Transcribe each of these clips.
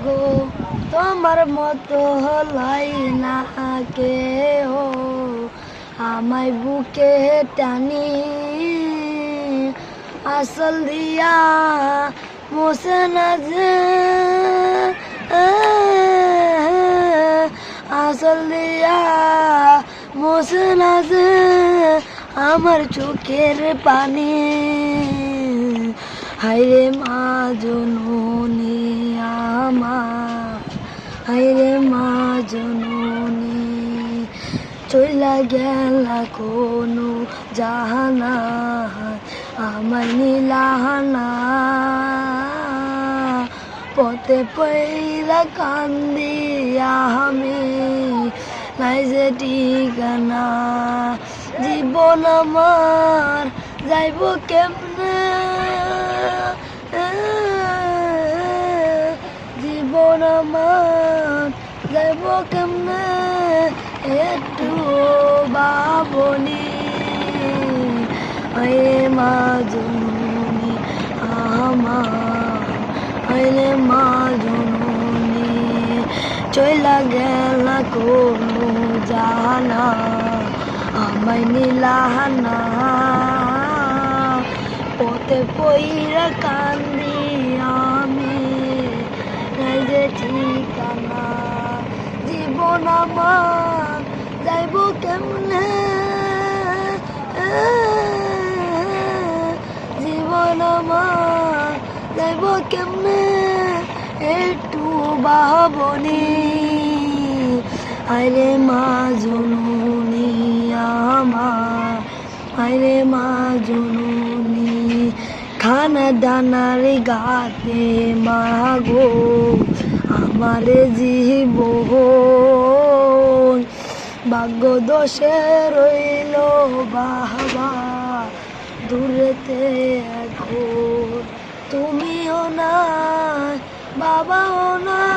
গো তোমার মতো হলাই না কেহ, আমায় বুকে টানি আসল দিয়া মোছে না যে, আসল দিয়া মোছে না যে আমার চোখের পানি। হায়রে মা জননী আমার, হায়রে মা জননী চইলা গেলা কোনো জাহানা, আমার নীলাহানা পথে পইরা কান্দি আমি, নাই যে ঠিকানা। জীবন আমার যাইব কেমনে, জীবন আমার যাইব কেমনে একটু ভাবনি। হায়রে মা জননী আমার, হায়রে মা জননী চইলা গেলা কোনো জাহানা, আমায় নীলাহানা পথে পইরা কান্দি আমি, নাই যে ঠিকানা। জীবন আমার যাইব কেমনে, জীবন আমার যাইব কেমনে একটু ভাবনি। হায়রে মা জননী আমার, হায়রে মা জননী খানা দানার গাতে মাগো আমার জীবন, ভাগ্য দোষে রইল বাবা দূরেতে এখন। তুমিও নাই বাবাও নাই,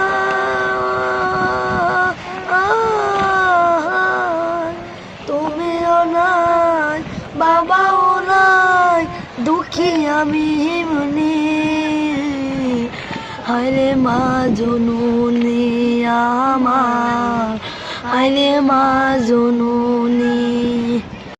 তুমিও নাই বাবাও নাই, দুঃখী আমি মনি। হায়রে মা জননী আমার, হায়রে মা জননী